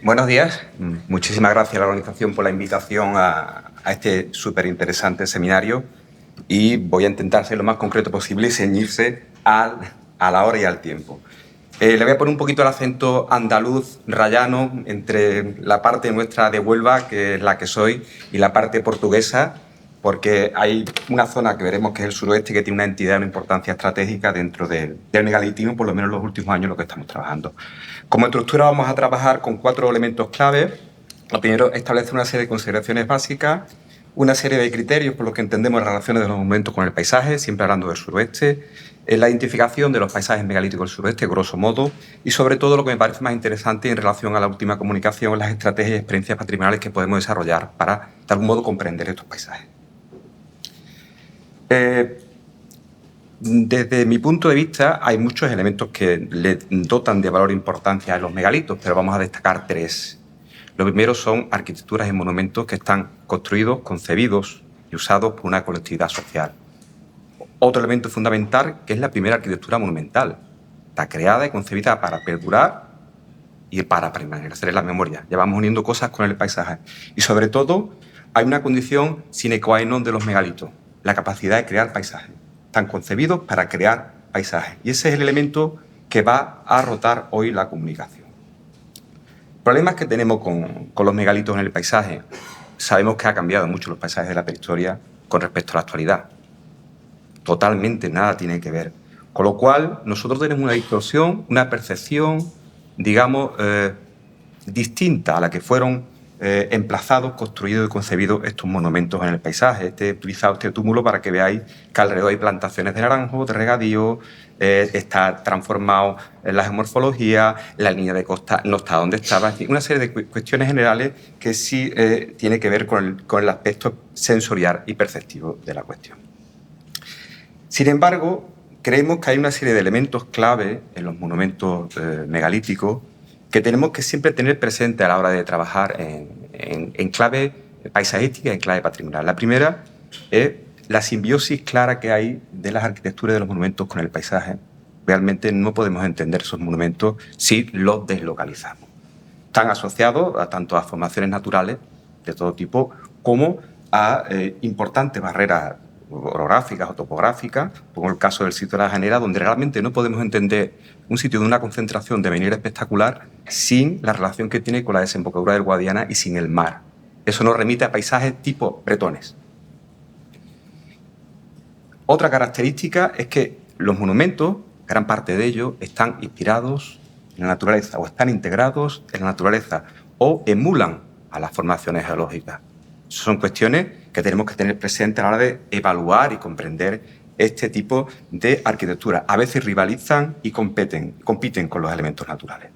Buenos días. Muchísimas gracias a la organización por la invitación a este súper interesante seminario y voy a intentar ser lo más concreto posible y ceñirse a la hora y al tiempo. Le voy a poner un poquito el acento andaluz rayano entre la parte nuestra de Huelva, que es la que soy, y la parte portuguesa, porque hay una zona que veremos que es el suroeste, que tiene una entidad, una importancia estratégica dentro del megalitismo, por lo menos en los últimos años lo que estamos trabajando. Como estructura vamos a trabajar con 4 elementos clave. Lo primero, establecer una serie de consideraciones básicas, una serie de criterios por los que entendemos las relaciones de los monumentos con el paisaje, siempre hablando del suroeste, la identificación de los paisajes megalíticos del suroeste, grosso modo, y sobre todo lo que me parece más interesante en relación a la última comunicación, las estrategias y experiencias patrimoniales que podemos desarrollar para, de algún modo, comprender estos paisajes. Desde mi punto de vista, hay muchos elementos que le dotan de valor e importancia a los megalitos, pero vamos a destacar 3. Lo primero son arquitecturas y monumentos que están construidos, concebidos y usados por una colectividad social. Otro elemento fundamental, que es la primera arquitectura monumental. Está creada y concebida para perdurar y para permanecer en la memoria. Ya vamos uniendo cosas con el paisaje. Y sobre todo, hay una condición sine qua non de los megalitos, la capacidad de crear paisajes. Están concebidos para crear paisajes. Y ese es el elemento que va a rotar hoy la comunicación. Problemas que tenemos con los megalitos en el paisaje. Sabemos que ha cambiado mucho los paisajes de la prehistoria con respecto a la actualidad. Totalmente nada tiene que ver. Con lo cual, nosotros tenemos una distorsión, una percepción, digamos, distinta a la que fueron emplazados, construidos y concebidos estos monumentos en el paisaje. He utilizado este túmulo para que veáis que alrededor hay plantaciones de naranjo, de regadío, está transformado en la geomorfología, la línea de costa no está donde estaba, es decir, una serie de cuestiones generales que sí tiene que ver con el aspecto sensorial y perceptivo de la cuestión. Sin embargo, creemos que hay una serie de elementos clave en los monumentos megalíticos que tenemos que siempre tener presente a la hora de trabajar en clave paisajística y en clave patrimonial. La primera es la simbiosis clara que hay de las arquitecturas de los monumentos con el paisaje. Realmente no podemos entender esos monumentos si los deslocalizamos. Están asociados tanto a formaciones naturales de todo tipo como a importantes barreras orográficas o topográficas, como el caso del sitio de la Llanera, donde realmente no podemos entender un sitio de una concentración de menhir espectacular sin la relación que tiene con la desembocadura del Guadiana y sin el mar. Eso nos remite a paisajes tipo bretones. Otra característica es que los monumentos, gran parte de ellos, están inspirados en la naturaleza o están integrados en la naturaleza o emulan a las formaciones geológicas. Son cuestiones que tenemos que tener presente a la hora de evaluar y comprender este tipo de arquitectura. A veces rivalizan y compiten con los elementos naturales.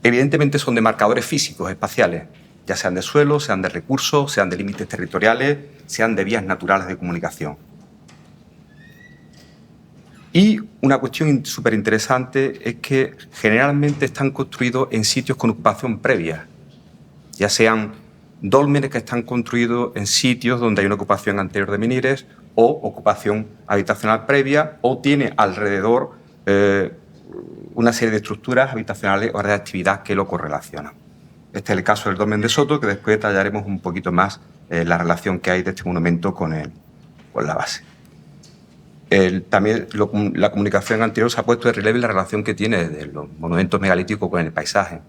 Evidentemente son de marcadores físicos, espaciales, ya sean de suelo, sean de recursos, sean de límites territoriales, sean de vías naturales de comunicación. Y una cuestión súper interesante es que generalmente están construidos en sitios con ocupación previa, ya sean dólmenes que están construidos en sitios donde hay una ocupación anterior de menhires o ocupación habitacional previa, o tiene alrededor una serie de estructuras habitacionales o de actividad que lo correlacionan. Este es el caso del dolmen de Soto, que después detallaremos un poquito más la relación que hay de este monumento con la base. También la comunicación anterior se ha puesto de relieve la relación que tiene de los monumentos megalíticos con el paisaje.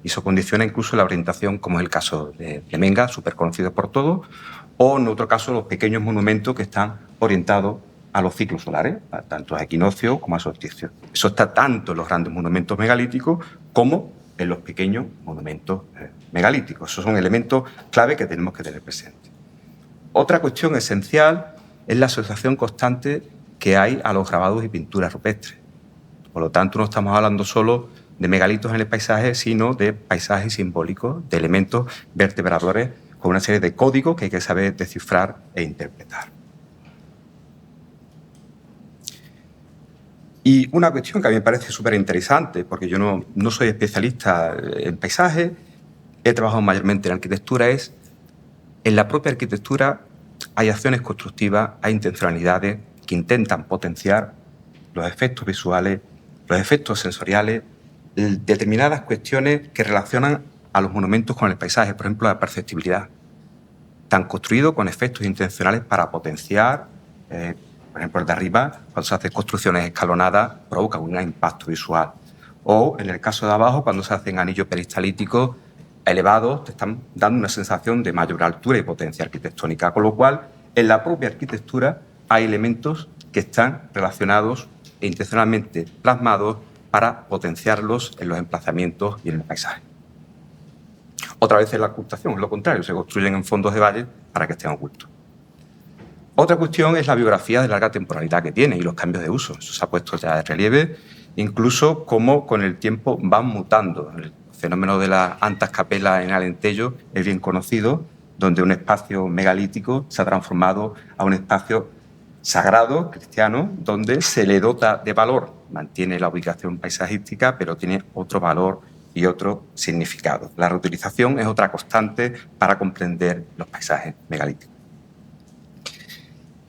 Y eso condiciona incluso la orientación, como es el caso de Menga, súper conocido por todos, o en otro caso los pequeños monumentos que están orientados a los ciclos solares, tanto a equinoccios como a solsticios. Eso está tanto en los grandes monumentos megalíticos como en los pequeños monumentos megalíticos. Esos son elementos clave que tenemos que tener presentes. Otra cuestión esencial es la asociación constante que hay a los grabados y pinturas rupestres. Por lo tanto, no estamos hablando solo de megalitos en el paisaje, sino de paisajes simbólicos, de elementos vertebradores con una serie de códigos que hay que saber descifrar e interpretar. Y una cuestión que a mí me parece súper interesante, porque yo no soy especialista en paisaje, he trabajado mayormente en arquitectura, es en la propia arquitectura hay acciones constructivas, hay intencionalidades que intentan potenciar los efectos visuales, los efectos sensoriales, determinadas cuestiones que relacionan a los monumentos con el paisaje, por ejemplo, la perceptibilidad. Están construidos con efectos intencionales para potenciar, por ejemplo, el de arriba, cuando se hacen construcciones escalonadas, provoca un impacto visual. O, en el caso de abajo, cuando se hacen anillos peristalíticos elevados, te están dando una sensación de mayor altura y potencia arquitectónica. Con lo cual, en la propia arquitectura hay elementos que están relacionados e intencionalmente plasmados para potenciarlos en los emplazamientos y en el paisaje. Otra vez es la ocultación, es lo contrario, se construyen en fondos de valle para que estén ocultos. Otra cuestión es la biografía de larga temporalidad que tiene y los cambios de uso. Eso se ha puesto ya de relieve, incluso cómo con el tiempo van mutando. El fenómeno de las Antas Capelas en Alentejo es bien conocido, donde un espacio megalítico se ha transformado a un espacio sagrado, cristiano, donde se le dota de valor. Mantiene la ubicación paisajística, pero tiene otro valor y otro significado. La reutilización es otra constante para comprender los paisajes megalíticos.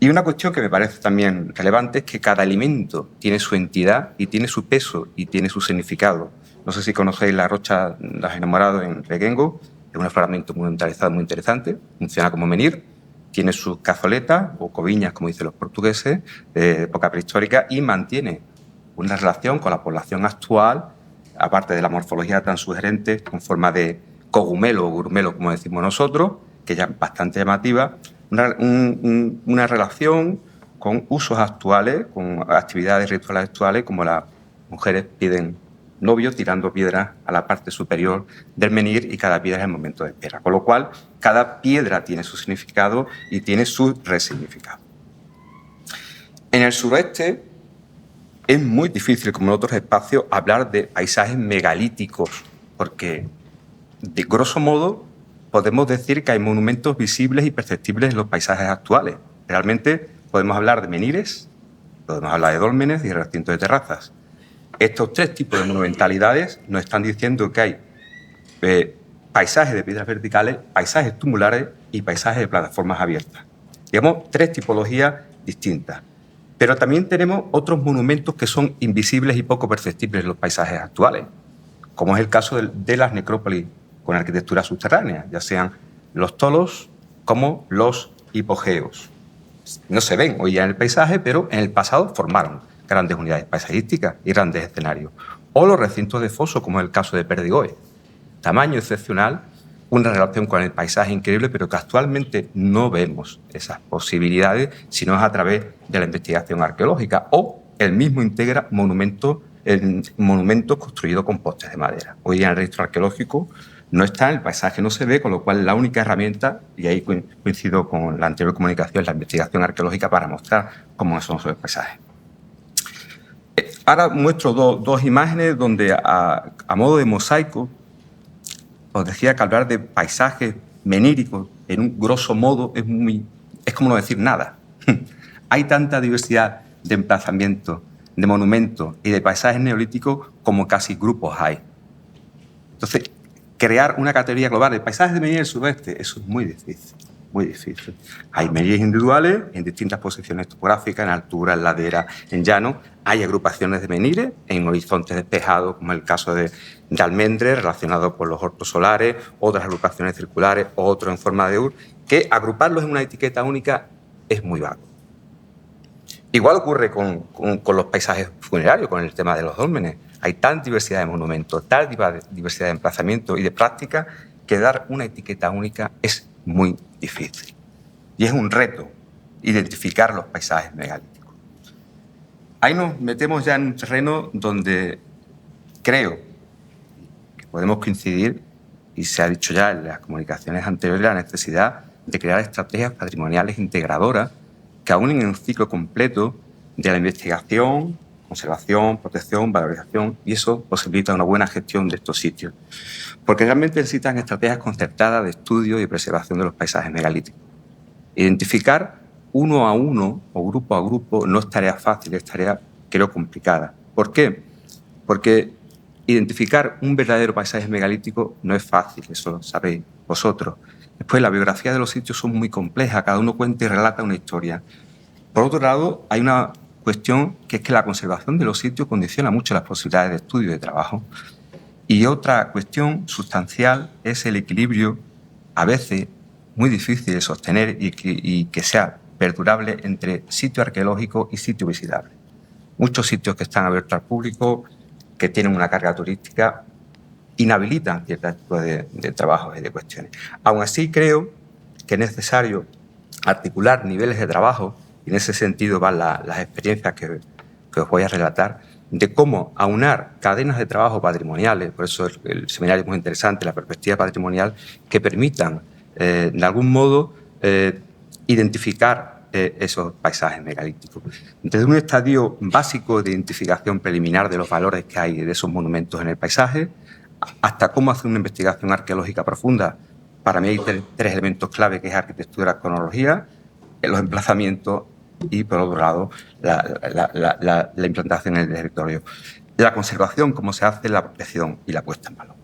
Y una cuestión que me parece también relevante es que cada elemento tiene su entidad y tiene su peso y tiene su significado. No sé si conocéis la Rocha de los Enamorados en Reguengo, es un afloramiento monumentalizado muy interesante, funciona como menhir, tiene sus cazoletas o coviñas, como dicen los portugueses, de época prehistórica, y mantiene una relación con la población actual, aparte de la morfología tan sugerente, con forma de cogumelo o gurmelo, como decimos nosotros, que ya es bastante llamativa, una relación con usos actuales, con actividades rituales actuales, como las mujeres piden novio tirando piedras a la parte superior del menhir y cada piedra es el momento de espera. Con lo cual, cada piedra tiene su significado y tiene su resignificado. En el suroeste es muy difícil, como en otros espacios, hablar de paisajes megalíticos, porque, de grosso modo, podemos decir que hay monumentos visibles y perceptibles en los paisajes actuales. Realmente podemos hablar de menhires, podemos hablar de dólmenes y de recintos de terrazas. Estos tres tipos de monumentalidades nos están diciendo que hay paisajes de piedras verticales, paisajes tumulares y paisajes de plataformas abiertas. Digamos, tres tipologías distintas. Pero también tenemos otros monumentos que son invisibles y poco perceptibles en los paisajes actuales, como es el caso de las necrópolis con arquitectura subterránea, ya sean los tolos como los hipogeos. No se ven hoy ya en el paisaje, pero en el pasado formaron grandes unidades paisajísticas y grandes escenarios. O los recintos de foso, como es el caso de Perdigoe. Tamaño excepcional, una relación con el paisaje increíble, pero que actualmente no vemos esas posibilidades, sino es a través de la investigación arqueológica. O él mismo integra monumentos construidos con postes de madera. Hoy día en el registro arqueológico no está, el paisaje no se ve, con lo cual la única herramienta, y ahí coincido con la anterior comunicación, es la investigación arqueológica para mostrar cómo son esos paisajes. Ahora muestro dos imágenes donde, a modo de mosaico, os decía que hablar de paisajes meníricos, en un grosso modo, es como no decir nada. Hay tanta diversidad de emplazamientos, de monumentos y de paisajes neolíticos como casi grupos hay. Entonces, crear una categoría global de paisajes de menhir del suroeste, eso es muy difícil, muy difícil. Hay menhires individuales en distintas posiciones topográficas, en altura, en ladera, en llano. Hay agrupaciones de menhires en horizontes despejados, como el caso de Almendre, relacionado con los hortos solares, otras agrupaciones circulares, otros en forma de U, que agruparlos en una etiqueta única es muy vago. Igual ocurre con los paisajes funerarios, con el tema de los dólmenes. Hay tanta diversidad de monumentos, tal diversidad de emplazamientos y de prácticas que dar una etiqueta única es muy difícil. Y es un reto identificar los paisajes megalíticos. Ahí nos metemos ya en un terreno donde creo que podemos coincidir, y se ha dicho ya en las comunicaciones anteriores, la necesidad de crear estrategias patrimoniales integradoras que aúnen en un ciclo completo de la investigación, conservación, protección, valorización, y eso posibilita una buena gestión de estos sitios. Porque realmente necesitan estrategias concertadas de estudio y preservación de los paisajes megalíticos. Identificar uno a uno o grupo a grupo no es tarea fácil, es tarea, creo, complicada. ¿Por qué? Porque identificar un verdadero paisaje megalítico no es fácil, eso lo sabéis vosotros. Después, la biografía de los sitios son muy complejas, cada uno cuenta y relata una historia. Por otro lado, hay una cuestión que es que la conservación de los sitios condiciona mucho las posibilidades de estudio y de trabajo. Y otra cuestión sustancial es el equilibrio, a veces muy difícil de sostener y que sea perdurable, entre sitio arqueológico y sitio visitable. Muchos sitios que están abiertos al público, que tienen una carga turística, inhabilitan cierto tipo de trabajos y de cuestiones. Aún así, creo que es necesario articular niveles de trabajo, y en ese sentido van las experiencias que os voy a relatar, de cómo aunar cadenas de trabajo patrimoniales, por eso el seminario es muy interesante, la perspectiva patrimonial, que permitan, de algún modo, identificar esos paisajes megalíticos. Desde un estadio básico de identificación preliminar de los valores que hay de esos monumentos en el paisaje, hasta cómo hacer una investigación arqueológica profunda. Para mí hay tres elementos clave, que es arquitectura, cronología, los emplazamientos y, por otro lado, la implantación en el territorio. La conservación, cómo se hace, la protección y la puesta en valor.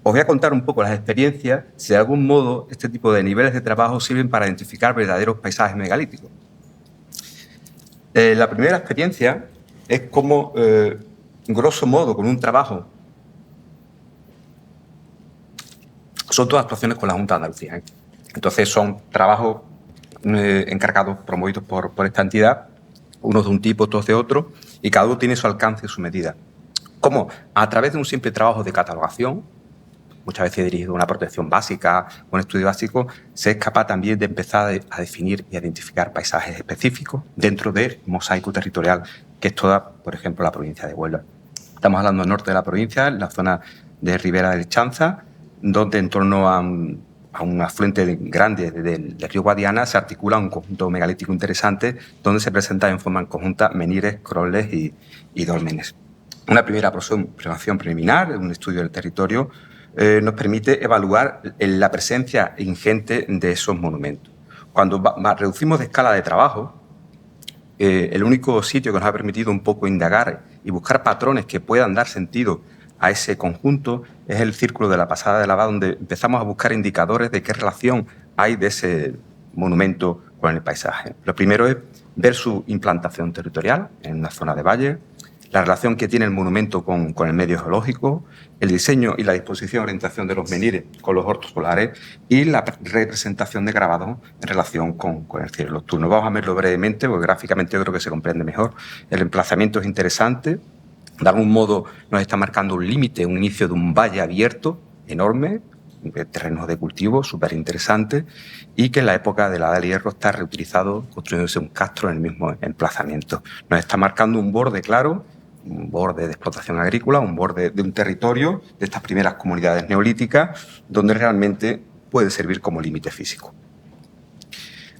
Os voy a contar un poco las experiencias, si de algún modo este tipo de niveles de trabajo sirven para identificar verdaderos paisajes megalíticos. La primera experiencia es cómo, grosso modo, con un trabajo, son todas actuaciones con la Junta de Andalucía, Entonces son trabajos encargados, promovidos por esta entidad, unos de un tipo, otros de otro, y cada uno tiene su alcance y su medida. Cómo, a través de un simple trabajo de catalogación, muchas veces dirigido a una protección básica, un estudio básico, se es capaz también de empezar a definir y a identificar paisajes específicos dentro del mosaico territorial, que es toda, por ejemplo, la provincia de Huelva. Estamos hablando del norte de la provincia, en la zona de Ribera del Chanza, donde en torno a un afluente grande del río Guadiana se articula un conjunto megalítico interesante, donde se presentan en forma conjunta menires, crolles y dólmenes. Una primera aproximación preliminar, un estudio del territorio, nos permite evaluar la presencia ingente de esos monumentos. Cuando reducimos de escala de trabajo, el único sitio que nos ha permitido un poco indagar y buscar patrones que puedan dar sentido a ese conjunto es el Círculo de la Pasada de Lavá, donde empezamos a buscar indicadores de qué relación hay de ese monumento con el paisaje. Lo primero es ver su implantación territorial en una zona de valle, la relación que tiene el monumento con el medio geológico, el diseño y la disposición y orientación de los menires con los hortos solares y la representación de grabados en relación con el cielo nocturno. Vamos a verlo brevemente, porque gráficamente yo creo que se comprende mejor. El emplazamiento es interesante. De algún modo nos está marcando un límite, un inicio de un valle abierto enorme, terrenos de cultivo súper interesantes, y que en la época de la Edad del Hierro está reutilizado, construyéndose un castro en el mismo emplazamiento. Nos está marcando un borde claro, un borde de explotación agrícola, un borde de un territorio de estas primeras comunidades neolíticas, donde realmente puede servir como límite físico.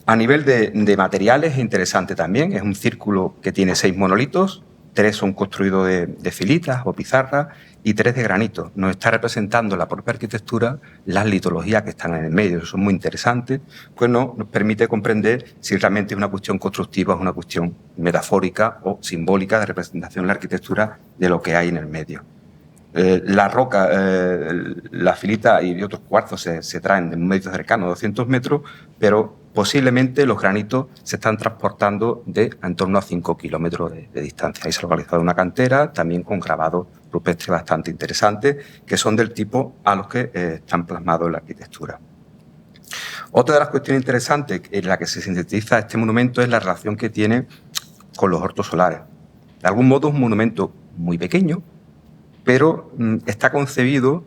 A nivel de materiales es interesante también, es un círculo que tiene 6 monolitos, 3 son construidos de filitas o pizarras y 3 de granito. Nos está representando la propia arquitectura las litologías que están en el medio. Eso es muy interesante, pues nos permite comprender si realmente es una cuestión constructiva o es una cuestión metafórica o simbólica de representación en la arquitectura de lo que hay en el medio. La roca, la filita y otros cuarzos se traen de un medio cercano, 200 metros, pero posiblemente los granitos se están transportando de en torno a 5 kilómetros de distancia. Ahí se ha localizado una cantera, también con grabados rupestres bastante interesantes, que son del tipo a los que están plasmados en la arquitectura. Otra de las cuestiones interesantes en la que se sintetiza este monumento es la relación que tiene con los hortos solares. De algún modo es un monumento muy pequeño, pero está concebido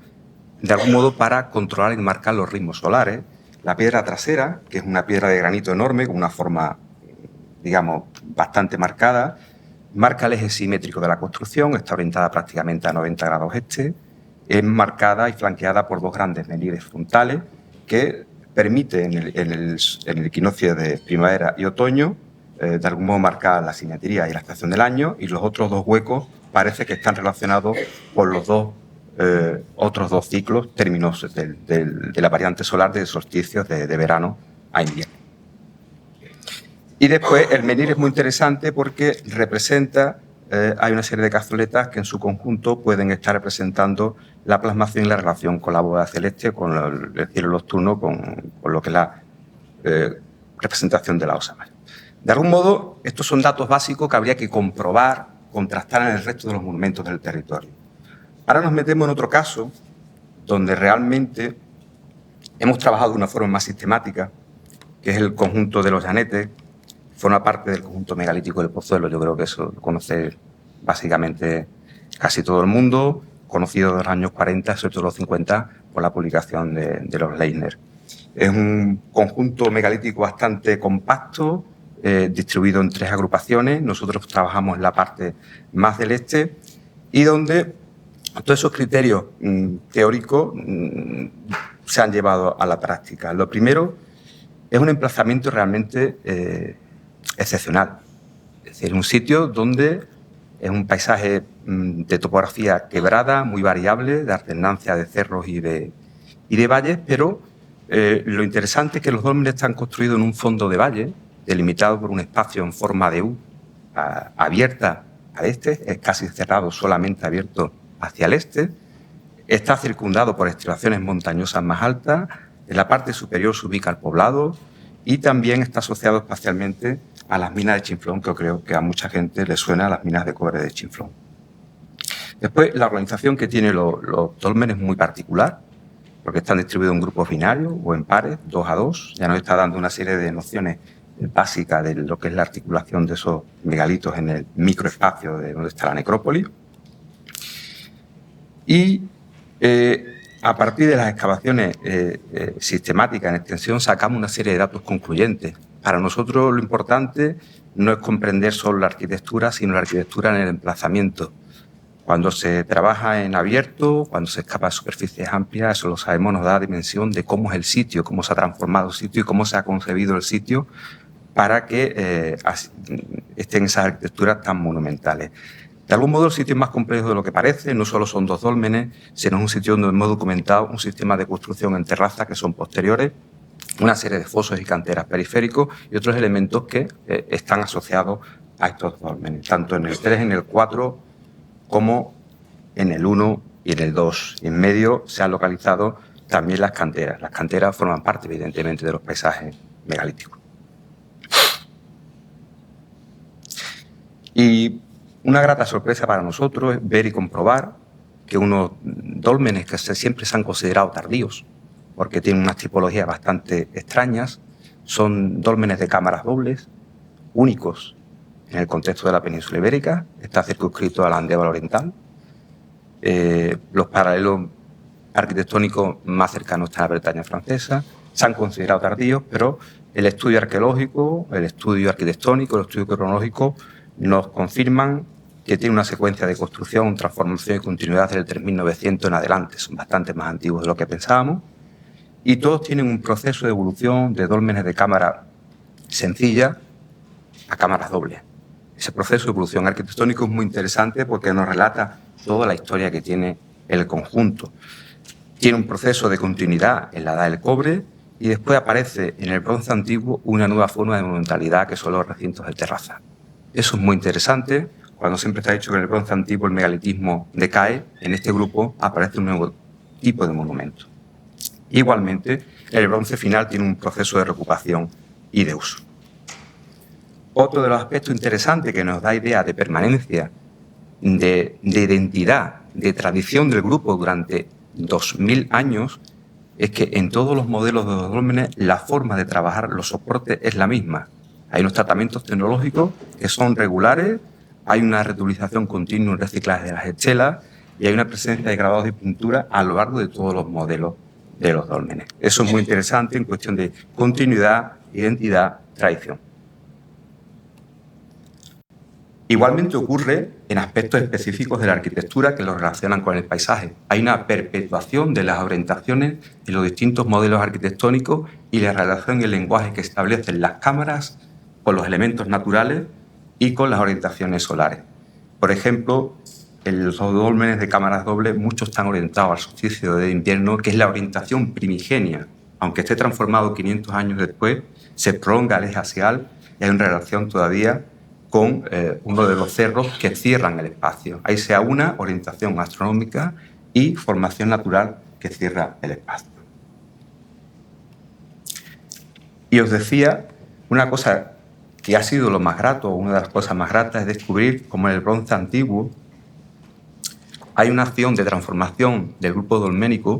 de algún modo para controlar y marcar los ritmos solares. La piedra trasera, que es una piedra de granito enorme, con una forma, digamos, bastante marcada, marca el eje simétrico de la construcción, está orientada prácticamente a 90 grados este, es marcada y flanqueada por 2 grandes menires frontales que permiten en el equinoccio de primavera y otoño de algún modo marcar la simetría y la estación del año, y los otros 2 huecos parece que están relacionados con los otros 2 ciclos términos de la variante solar de solsticios de verano a invierno. Y después el menhir es muy interesante porque representa, hay una serie de cazoletas que en su conjunto pueden estar representando la plasmación y la relación con la bóveda celeste, con el cielo nocturno, con lo que es la representación de la Osa Mayor. De algún modo, estos son datos básicos que habría que comprobar, contrastar en el resto de los monumentos del territorio. Ahora nos metemos en otro caso donde realmente hemos trabajado de una forma más sistemática, que es el conjunto de los Llanetes. Forma parte del conjunto megalítico del Pozuelo. Yo creo que eso lo conoce básicamente casi todo el mundo, conocido de los años 40, sobre todo los 50, por la publicación de los Leitner. Es un conjunto megalítico bastante compacto, distribuido en 3 agrupaciones. Nosotros trabajamos en la parte más del este y donde todos esos criterios teóricos se han llevado a la práctica. Lo primero es un emplazamiento realmente excepcional. Es decir, un sitio donde es un paisaje de topografía quebrada, muy variable, de alternancia de cerros y de valles, pero lo interesante es que los dólmenes están construidos en un fondo de valle, delimitado por un espacio en forma de U, abierta al este, es casi cerrado, solamente abierto hacia el este. Está circundado por estribaciones montañosas más altas. En la parte superior se ubica el poblado y también está asociado espacialmente a las minas de Chinflón, que creo que a mucha gente le suena a las minas de cobre de Chinflón. Después, la organización que tienen los dólmenes es muy particular, porque están distribuidos en grupos binarios o en pares, 2 a 2. Ya nos está dando una serie de nociones básicas de lo que es la articulación de esos megalitos en el microespacio de donde está la necrópolis. Y a partir de las excavaciones sistemáticas en extensión sacamos una serie de datos concluyentes. Para nosotros lo importante no es comprender solo la arquitectura, sino la arquitectura en el emplazamiento. Cuando se trabaja en abierto, cuando se excava superficies amplias, eso lo sabemos, nos da dimensión de cómo es el sitio, cómo se ha transformado el sitio y cómo se ha concebido el sitio para que estén esas arquitecturas tan monumentales. De algún modo el sitio es más complejo de lo que parece, no solo son 2 dólmenes, sino es un sitio donde hemos documentado un sistema de construcción en terrazas que son posteriores, una serie de fosos y canteras periféricos y otros elementos que están asociados a estos dólmenes, tanto en el 3, en el 4, como en el 1 y en el 2. Y en medio se han localizado también las canteras. Las canteras forman parte, evidentemente, de los paisajes megalíticos. Y una grata sorpresa para nosotros es ver y comprobar que unos dólmenes que siempre se han considerado tardíos, porque tienen unas tipologías bastante extrañas, son dólmenes de cámaras dobles, únicos en el contexto de la península ibérica, está circunscrito a la Andévalo Oriental. Los paralelos arquitectónicos más cercanos están a la Bretaña francesa, se han considerado tardíos, pero el estudio arqueológico, el estudio arquitectónico, el estudio cronológico nos confirman que tiene una secuencia de construcción, transformación y continuidad desde el 3900 en adelante. Son bastante más antiguos de lo que pensábamos. Y todos tienen un proceso de evolución de dólmenes de cámara sencilla a cámaras dobles. Ese proceso de evolución arquitectónico es muy interesante porque nos relata toda la historia que tiene el conjunto. Tiene un proceso de continuidad en la edad del cobre y después aparece en el bronce antiguo una nueva forma de monumentalidad que son los recintos de terraza. Eso es muy interesante. Cuando siempre está dicho que en el bronce antiguo el megalitismo decae, en este grupo aparece un nuevo tipo de monumento. Igualmente, el bronce final tiene un proceso de recuperación y de uso. Otro de los aspectos interesantes que nos da idea de permanencia, de identidad, de tradición del grupo durante 2000 años, es que en todos los modelos de los dólmenes la forma de trabajar los soportes es la misma. Hay unos tratamientos tecnológicos que son regulares, hay una reutilización continua y reciclaje de las estelas y hay una presencia de grabados de pintura a lo largo de todos los modelos de los dólmenes. Eso es muy interesante en cuestión de continuidad, identidad, tradición. Igualmente ocurre en aspectos específicos de la arquitectura que lo relacionan con el paisaje. Hay una perpetuación de las orientaciones en los distintos modelos arquitectónicos y la relación y el lenguaje que establecen las cámaras con los elementos naturales y con las orientaciones solares. Por ejemplo, en los dólmenes de cámaras dobles, muchos están orientados al solsticio de invierno, que es la orientación primigenia. Aunque esté transformado 500 años después, se prolonga el eje axial y hay una relación todavía con uno de los cerros que cierran el espacio. Ahí sea una orientación astronómica y formación natural que cierra el espacio. Y os decía, una cosa que ha sido lo más grato, una de las cosas más gratas, es descubrir cómo en el bronce antiguo hay una acción de transformación del grupo dolménico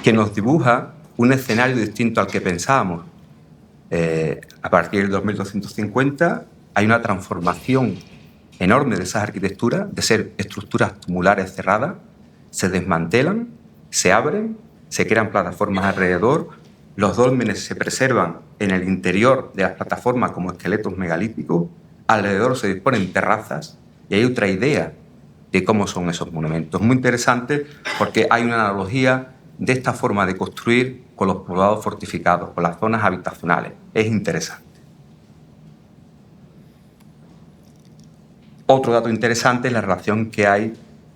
que nos dibuja un escenario distinto al que pensábamos. A partir del 2250 hay una transformación enorme de esas arquitecturas, de ser estructuras tumulares cerradas, se desmantelan, se abren, se crean plataformas alrededor, los dólmenes se preservan en el interior de las plataformas como esqueletos megalíticos, alrededor se disponen terrazas y hay otra idea de cómo son esos monumentos. Muy interesante porque hay una analogía de esta forma de construir con los poblados fortificados, con las zonas habitacionales. Es interesante. Otro dato interesante es la relación que hay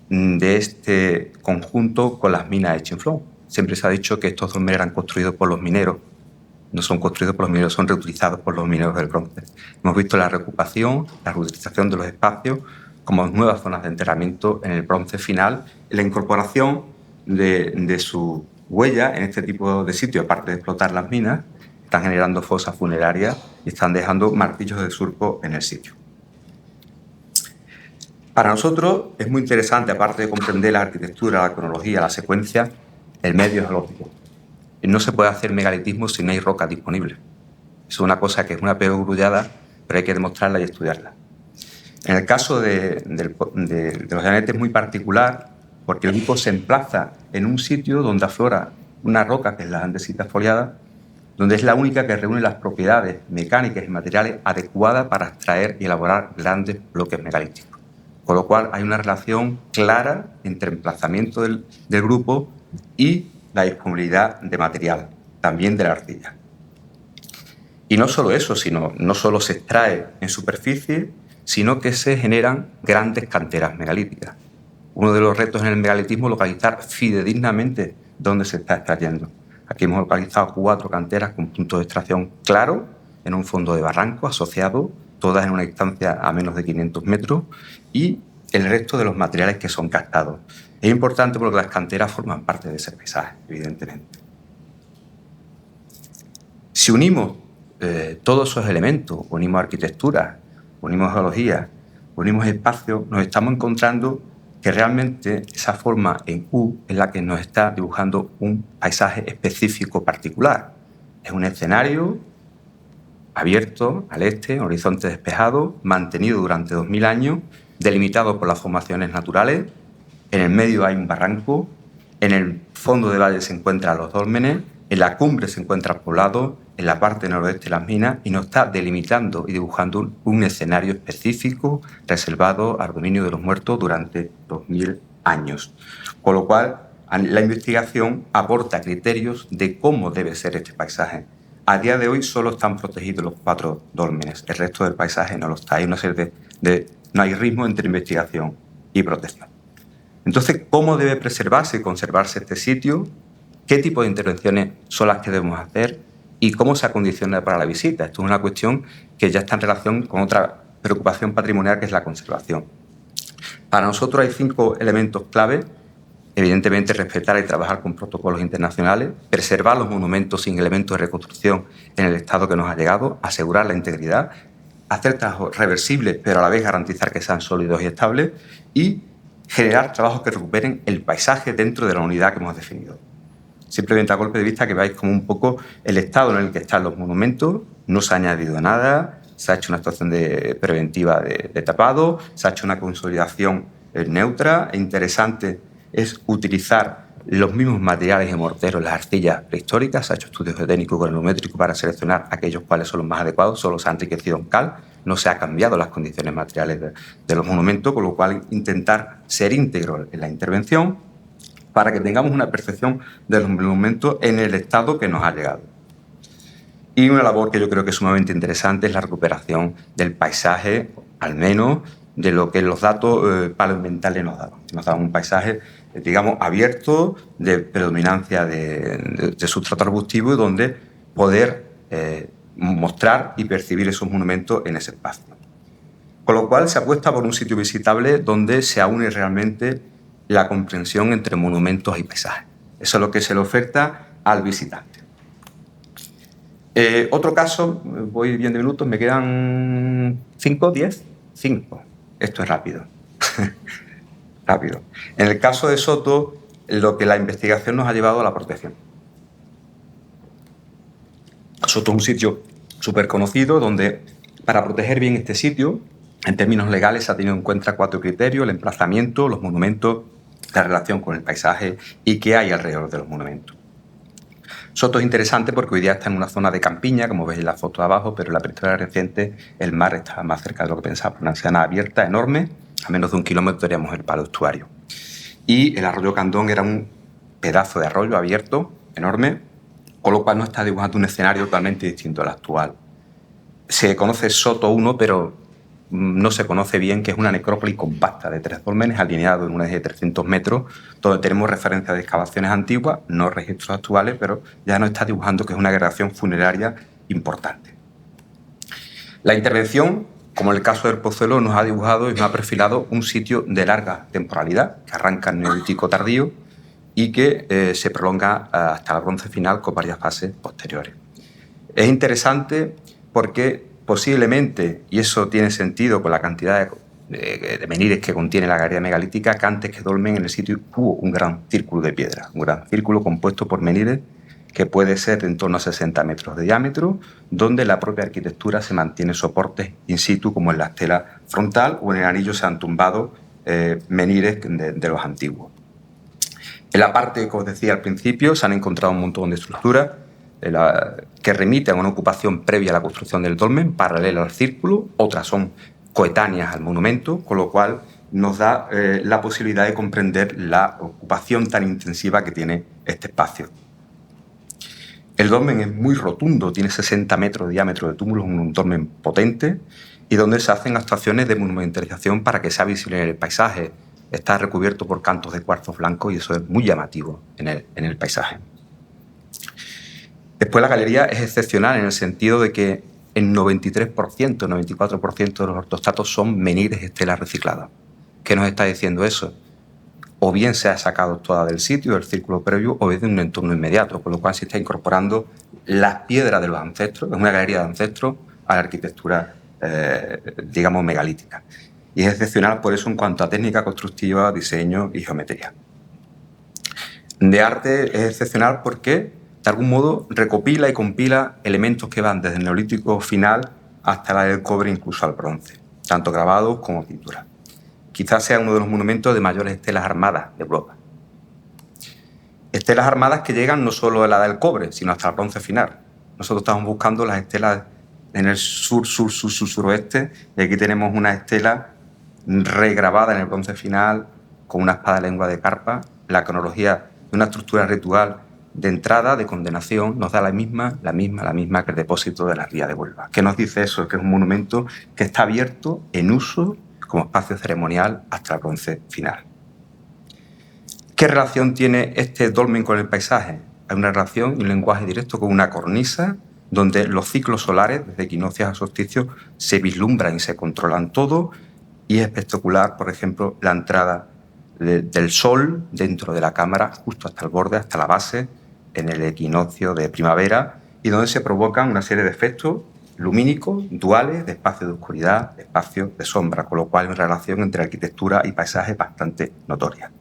de este conjunto con las minas de Chinflón. Siempre se ha dicho que estos dólmenes eran construidos por los mineros. No son construidos por los mineros, son reutilizados por los mineros del bronce. Hemos visto la reocupación, la reutilización de los espacios como nuevas zonas de enterramiento en el bronce final y la incorporación de su huella en este tipo de sitios, aparte de explotar las minas, están generando fosas funerarias y están dejando martillos de surco en el sitio. Para nosotros es muy interesante, aparte de comprender la arquitectura, la cronología, la secuencia, el medio geológico. No se puede hacer megalitismo si no hay roca disponible. Es una cosa que es una perogrullada, pero hay que demostrarla y estudiarla. En el caso de los llanetes es muy particular porque el grupo se emplaza en un sitio donde aflora una roca, que es la andesita foliada, donde es la única que reúne las propiedades mecánicas y materiales adecuadas para extraer y elaborar grandes bloques megalíticos. Con lo cual hay una relación clara entre emplazamiento del grupo y la disponibilidad de material, también de la arcilla. Y no solo eso, no solo se extrae en superficie, sino que se generan grandes canteras megalíticas. Uno de los retos en el megalitismo es localizar fidedignamente dónde se está extrayendo. Aquí hemos localizado 4 canteras con puntos de extracción claros en un fondo de barranco asociado, todas en una distancia a menos de 500 metros, y el resto de los materiales que son captados. Es importante porque las canteras forman parte de ese paisaje, evidentemente. Si unimos todos esos elementos, unimos arquitectura, unimos geología, unimos espacio, nos estamos encontrando que realmente esa forma en U es la que nos está dibujando un paisaje específico particular. Es un escenario abierto al este, horizonte despejado, mantenido durante 2000 años, delimitado por las formaciones naturales. En el medio hay un barranco, en el fondo del valle se encuentran los dólmenes, en la cumbre se encuentra el poblado, en la parte noroeste las minas, y nos está delimitando y dibujando un escenario específico reservado al dominio de los muertos durante 2000 años. Con lo cual, la investigación aporta criterios de cómo debe ser este paisaje. A día de hoy solo están protegidos los 4 dólmenes, el resto del paisaje no lo está. Hay una serie no hay ritmo entre investigación y protección. Entonces, ¿cómo debe preservarse y conservarse este sitio? ¿Qué tipo de intervenciones son las que debemos hacer? ¿Y cómo se acondiciona para la visita? Esto es una cuestión que ya está en relación con otra preocupación patrimonial, que es la conservación. Para nosotros hay 5 elementos clave. Evidentemente, respetar y trabajar con protocolos internacionales, preservar los monumentos sin elementos de reconstrucción en el estado que nos ha llegado, asegurar la integridad, hacer trabajos reversibles, pero a la vez garantizar que sean sólidos y estables, y generar trabajos que recuperen el paisaje dentro de la unidad que hemos definido. Simplemente a golpe de vista que veáis como un poco el estado en el que están los monumentos, no se ha añadido nada, se ha hecho una actuación preventiva de tapado, se ha hecho una consolidación neutra e interesante es utilizar los mismos materiales de mortero en las arcillas prehistóricas. Se ha hecho estudios geotécnicos y granulométricos para seleccionar aquellos cuales son los más adecuados, solo se ha enriquecido en cal, no se han cambiado las condiciones materiales de los monumentos, con lo cual intentar ser íntegro en la intervención para que tengamos una percepción de los monumentos en el estado que nos ha llegado. Y una labor que yo creo que es sumamente interesante es la recuperación del paisaje, al menos de lo que los datos paleoambientales nos dan. Nos dan un paisaje, digamos, abierto, de predominancia de sustrato arbustivo, y donde poder mostrar y percibir esos monumentos en ese espacio. Con lo cual se apuesta por un sitio visitable donde se aúne realmente la comprensión entre monumentos y paisajes. Eso es lo que se le oferta al visitante. Otro caso, voy bien de minutos, me quedan 5, 10, 5. Esto es rápido. rápido. En el caso de Soto, lo que la investigación nos ha llevado a la protección. Soto es un sitio súper conocido donde, para proteger bien este sitio, en términos legales se ha tenido en cuenta 4 criterios: el emplazamiento, los monumentos, la relación con el paisaje y qué hay alrededor de los monumentos. Soto es interesante porque hoy día está en una zona de campiña, como veis en la foto de abajo, pero en la prehistoria reciente el mar está más cerca de lo que pensaba. Una ensenada abierta, enorme, a menos de 1 kilómetro podríamos ver para el estuario. Y el arroyo Candón era un pedazo de arroyo abierto, enorme, con lo cual no está dibujando un escenario totalmente distinto al actual. Se conoce Soto 1, pero no se conoce bien, que es una necrópolis compacta de 3 dólmenes alineados en un eje de 300 metros, donde tenemos referencias de excavaciones antiguas, no registros actuales, pero ya nos está dibujando que es una agregación funeraria importante. La intervención, como en el caso del Pozuelo, nos ha dibujado y nos ha perfilado un sitio de larga temporalidad, que arranca en Neolítico tardío y que se prolonga hasta el Bronce final con varias fases posteriores. Es interesante porque posiblemente, y eso tiene sentido con la cantidad de menires que contiene la galería megalítica, que antes que dolmen en el sitio hubo un gran círculo de piedra, un gran círculo compuesto por menires que puede ser de en torno a 60 metros de diámetro, donde la propia arquitectura se mantiene soportes in situ, como en la estela frontal, o en el anillo se han tumbado menires de los antiguos. En la parte que os decía al principio se han encontrado un montón de estructuras que remiten a una ocupación previa a la construcción del dolmen, paralela al círculo. Otras son coetáneas al monumento, con lo cual nos da la posibilidad de comprender la ocupación tan intensiva que tiene este espacio. El dolmen es muy rotundo, tiene 60 metros de diámetro de túmulo, un dolmen potente, y donde se hacen actuaciones de monumentalización para que sea visible en el paisaje. Está recubierto por cantos de cuarzos blancos y eso es muy llamativo en el paisaje. Después, la galería es excepcional en el sentido de que el 93%, 94% de los ortostatos son menires estelas recicladas. ¿Qué nos está diciendo eso? O bien se ha sacado toda del sitio, del círculo previo, o bien de un entorno inmediato, con lo cual se está incorporando las piedras de los ancestros, es una galería de ancestros, a la arquitectura, digamos, megalítica. Y es excepcional por eso en cuanto a técnica constructiva, diseño y geometría. De arte es excepcional porque, de algún modo, recopila y compila elementos que van desde el Neolítico final hasta la del cobre, incluso al bronce, tanto grabados como pinturas. Quizás sea uno de los monumentos de mayores estelas armadas de Europa. Estelas armadas que llegan no solo a la del cobre, sino hasta el bronce final. Nosotros estamos buscando las estelas en el suroeste, y aquí tenemos una estela regrabada en el bronce final con una espada de lengua de carpa. La cronología de una estructura ritual de entrada, de condenación, nos da la misma que el depósito de la ría de Huelva. ¿Qué nos dice eso? Que es un monumento que está abierto en uso como espacio ceremonial hasta el bronce final. ¿Qué relación tiene este dolmen con el paisaje? Hay una relación y un lenguaje directo con una cornisa donde los ciclos solares, desde equinoccios a solsticios, se vislumbran y se controlan todo, y es espectacular, por ejemplo, la entrada del sol dentro de la cámara, justo hasta el borde, hasta la base, en el equinoccio de primavera, y donde se provocan una serie de efectos lumínicos, duales, de espacio de oscuridad, de espacio de sombra, con lo cual hay una relación entre arquitectura y paisaje bastante notoria.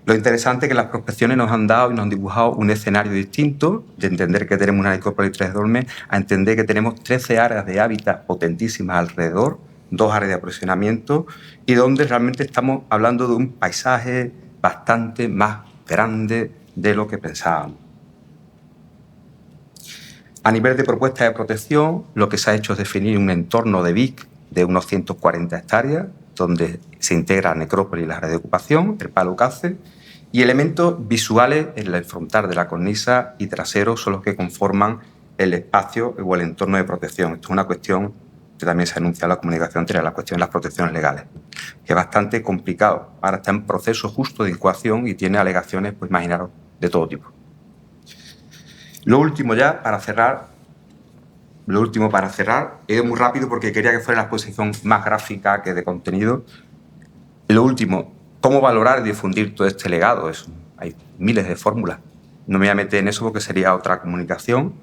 Lo interesante es que las prospecciones nos han dado y nos han dibujado un escenario distinto, de entender que tenemos una necrópolis 3 dolmen, a entender que tenemos 13 áreas de hábitat potentísimas alrededor, 2 áreas de aprovisionamiento, y donde realmente estamos hablando de un paisaje bastante más grande de lo que pensábamos. A nivel de propuesta de protección, lo que se ha hecho es definir un entorno de Vic de unos 140 hectáreas, donde se integra la necrópolis y la área de ocupación, el palo Cáceres, y elementos visuales en el frontal de la cornisa y trasero son los que conforman el espacio o el entorno de protección. Esto es una cuestión que también se anuncia en la comunicación anterior, la cuestión de las protecciones legales, que es bastante complicado. Ahora está en proceso justo de incoación y tiene alegaciones, pues imaginaros, de todo tipo. Lo último para cerrar, he ido muy rápido porque quería que fuera la exposición más gráfica que de contenido. Lo último, ¿cómo valorar y difundir todo este legado? Hay miles de fórmulas. No me voy a meter en eso porque sería otra comunicación.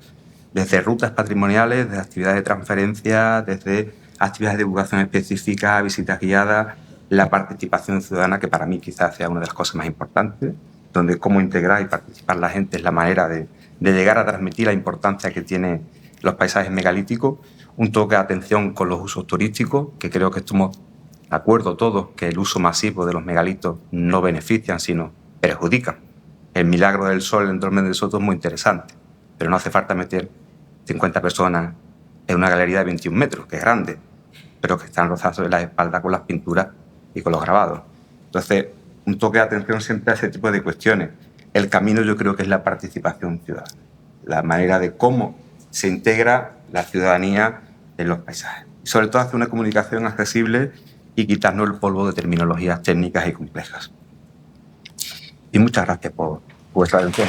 Desde rutas patrimoniales, desde actividades de transferencia, desde actividades de divulgación específica, visitas guiadas. la participación ciudadana, que para mí quizás sea una de las cosas más importantes, donde cómo integrar y participar la gente es la manera de llegar a transmitir la importancia que tienen los paisajes megalíticos, un toque de atención con los usos turísticos, que creo que estamos de acuerdo todos que el uso masivo de los megalitos no benefician, sino perjudican. El milagro del sol en Dolmen del Soto es muy interesante, pero no hace falta meter 50 personas en una galería de 21 metros, que es grande, pero que están rozados en la espalda con las pinturas y con los grabados. Entonces, un toque de atención siempre a ese tipo de cuestiones. El camino yo creo que es la participación ciudadana, la manera de cómo se integra la ciudadanía en los paisajes. Y sobre todo hacer una comunicación accesible y quitarnos el polvo de terminologías técnicas y complejas. Y muchas gracias por vuestra atención.